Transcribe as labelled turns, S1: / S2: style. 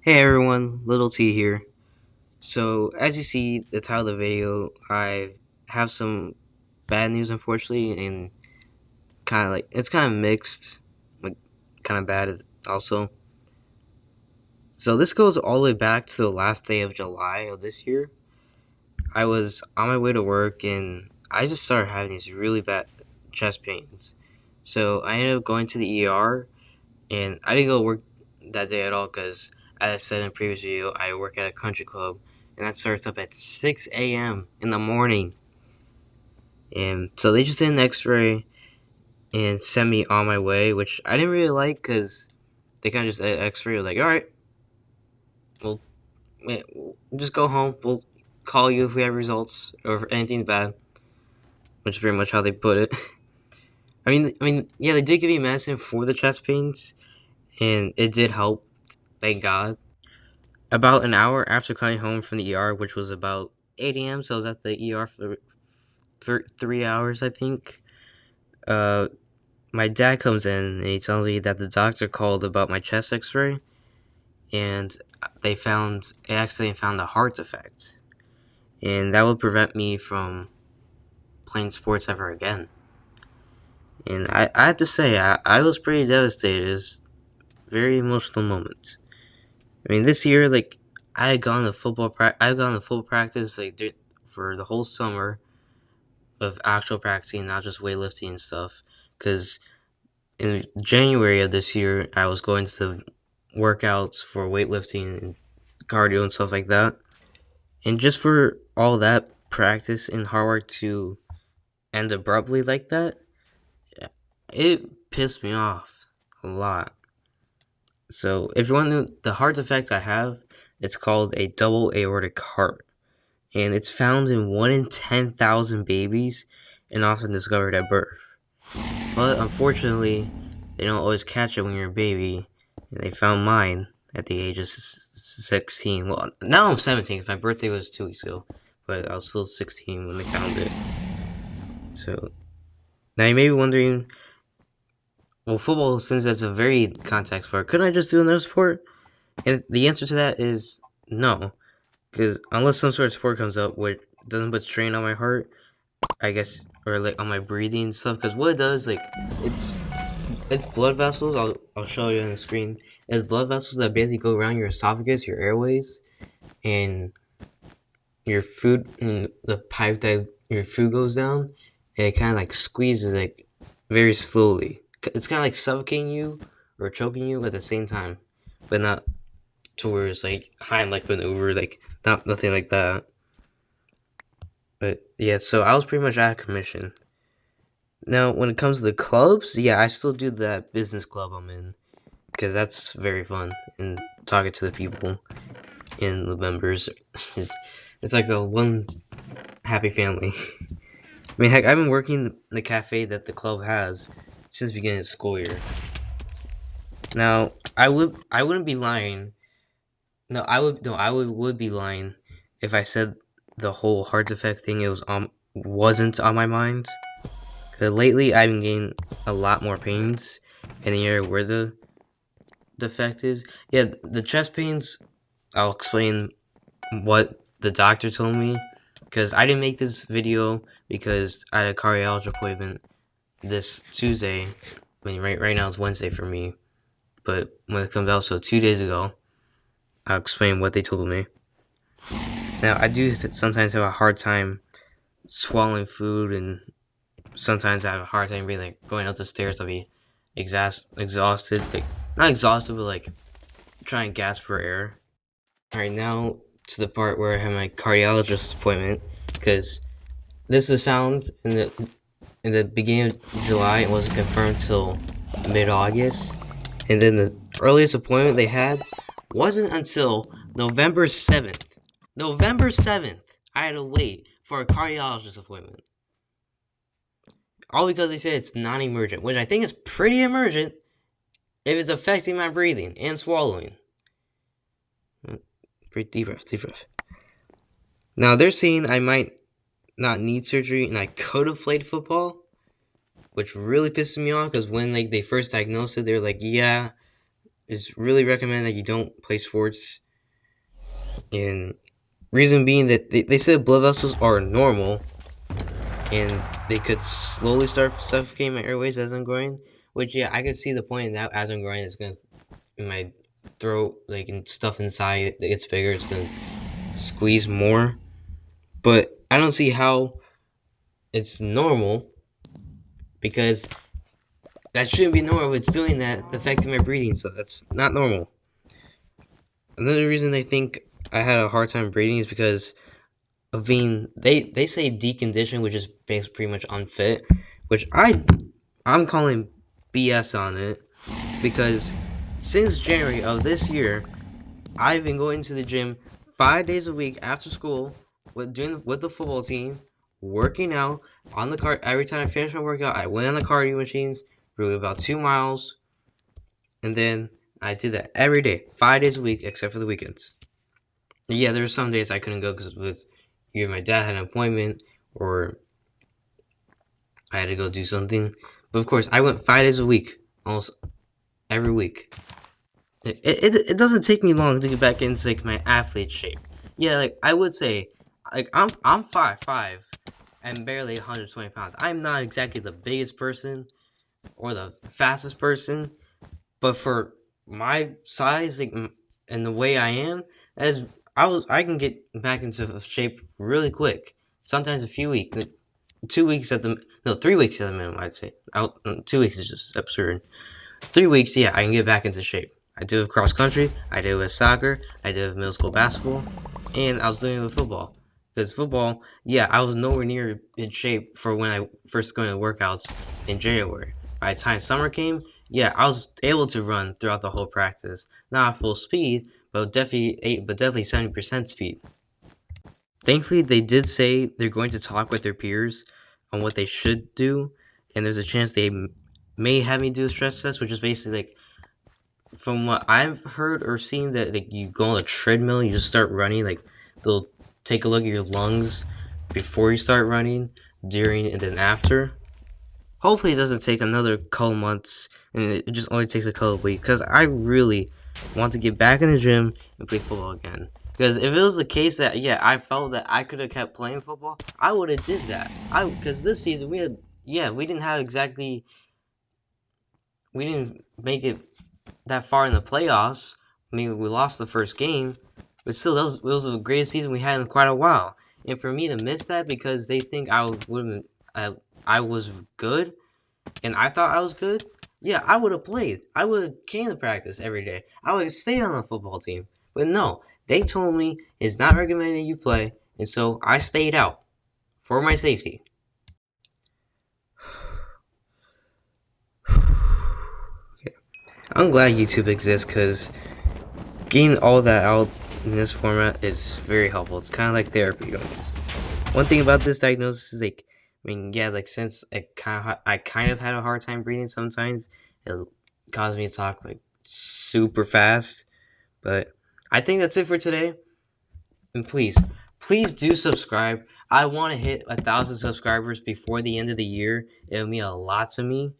S1: Hey everyone, Little T here. So, as you see the title of the video, I have some bad news unfortunately, and it's kind of mixed, like kind of bad also. So, this goes all the way back to the last day of July of this year. I was on my way to work and I just started having these really bad chest pains. So, I ended up going to the ER, and I didn't go to work that day at all because, as I said in a previous video, I work at a country club, and that starts up at 6 a.m. in the morning. And so they just did an X-ray and sent me on my way, which I didn't really like because they kind of just did X-ray, like, all right, we'll, we'll just go home. We'll call you if we have results or if anything's bad, which is pretty much how they put it. Yeah, they did give me medicine for the chest pains, and it did help. Thank God. About an hour after coming home from the ER, which was about 8 a.m., so I was at the ER for 3 hours, I think. Uh, my dad comes in and he tells me that the doctor called about my chest X-ray, and they accidentally found a heart defect, and that would prevent me from playing sports ever again. And I have to say, I was pretty devastated. It was a very emotional moment. This year, like, I had gone to football practice for the whole summer of actual practicing, not just weightlifting and stuff. Because in January of this year, I was going to workouts for weightlifting and cardio and stuff like that. And just for all that practice and hard work to end abruptly like that, it pissed me off a lot. So, if you want to know the heart defect I have, it's called a double aortic heart, and it's found in 1 in 10,000 babies and often discovered at birth. But unfortunately, they don't always catch it when you're a baby, and they found mine at the age of 16. Well, now I'm 17 because my birthday was 2 weeks ago, but I was still 16 when they found it. So, now you may be wondering, well, football, since that's a very contact sport, couldn't I just do another sport? And the answer to that is no. Because unless some sort of sport comes up which doesn't put strain on my heart, I guess, or like on my breathing and stuff. Because what it does, like, it's blood vessels. I'll show you on the screen. It's blood vessels that basically go around your esophagus, your airways, and your food, and the pipe that your food goes down. And it kind of like squeezes like very slowly. It's kind of like suffocating you or choking you at the same time, but not towards like Heimlich maneuver, like nothing like that. But yeah, so I was pretty much out of commission. Now, when it comes to the clubs, yeah, I still do that business club I'm in because that's very fun and talking to the people and the members. It's like a one happy family. Heck, I've been working in the cafe that the club has since the beginning of the school year. Now, I wouldn't be lying. I would be lying if I said the whole heart defect thing wasn't on my mind. Cause lately I've been getting a lot more pains in the area where the defect is. Yeah, the chest pains. I'll explain what the doctor told me, because I didn't make this video because I had a cardiology appointment this Tuesday. Right now it's Wednesday for me, but when it comes out, so 2 days ago, I'll explain what they told me. Now, I do sometimes have a hard time swallowing food, and sometimes I have a hard time being like going up the stairs. I'll be exhausted, like not exhausted, but like trying to gasp for air. All right, now to the part where I have my cardiologist appointment, because this was found in the beginning of July and wasn't confirmed till mid-August, and then the earliest appointment they had wasn't until November 7th. November 7th, I had to wait for a cardiologist appointment. All because they said it's non-emergent, which I think is pretty emergent if it's affecting my breathing and swallowing. Breathe, deep breath. Now, they're saying I might not need surgery and I could have played football, which really pisses me off because when they first diagnosed it, they're like, yeah, it's really recommended that you don't play sports. And reason being that they said blood vessels are normal, and they could slowly start suffocating my airways as I'm growing. Which, yeah, I could see the point in that. As I'm growing, it's gonna, in my throat, like, and stuff inside it gets bigger. It's gonna squeeze more. But I don't see how it's normal, because that shouldn't be normal. It's doing that, affecting my breathing, so that's not normal. Another reason they think I had a hard time breathing is because of being, they say deconditioned, which is basically pretty much unfit, which I'm calling BS on it, because since January of this year, I've been going to the gym 5 days a week after school, with the football team, working out on the car. Every time I finish my workout, I went on the cardio machines, rode about 2 miles, and then I did that every day, 5 days a week, except for the weekends. Yeah, there were some days I couldn't go because with either my dad had an appointment or I had to go do something. But of course, I went 5 days a week, almost every week. It doesn't take me long to get back into like my athlete shape. Yeah, like I would say, like I'm 5'5" and barely 120 pounds. I'm not exactly the biggest person or the fastest person, but for my size, like, and the way I am, as I can get back into shape really quick. Sometimes a few weeks, like 2 weeks at the, no, 3 weeks at the minimum. I'd say 2 weeks is just absurd. 3 weeks, yeah, I can get back into shape. I did it with cross country, I did it with soccer, I did it with middle school basketball, and I was doing it with football. Because football, yeah, I was nowhere near in shape for when I first going to workouts in January. By the time summer came, yeah, I was able to run throughout the whole practice. Not at full speed, but definitely 70% speed. Thankfully, they did say they're going to talk with their peers on what they should do, and there's a chance they may have me do a stress test, which is basically like, from what I've heard or seen, that like you go on a treadmill, you just start running. Like they'll take a look at your lungs before you start running, during, and then after. Hopefully, it doesn't take another couple months, and it just only takes a couple of weeks. Because I really want to get back in the gym and play football again. Because if it was the case that, yeah, I felt that I could have kept playing football, I would have did that. Because this season we didn't have exactly, we didn't make it that far in the playoffs. I mean, we lost the first game, but still, that was the greatest season we had in quite a while. And for me to miss that because they think I was good, and I thought I was good, yeah, I would have played. I would have came to practice every day. I would have stayed on the football team. But no, they told me it's not recommended you play, and so I stayed out for my safety. Okay. I'm glad YouTube exists, because getting all that out in this format is very helpful. It's kind of like therapy almost. One thing about this diagnosis is, like, I mean, yeah, like, since I kind of had a hard time breathing sometimes, it caused me to talk like super fast. But I think that's it for today. And please do subscribe. I want to hit 1,000 subscribers before the end of the year. It'll mean a lot to me.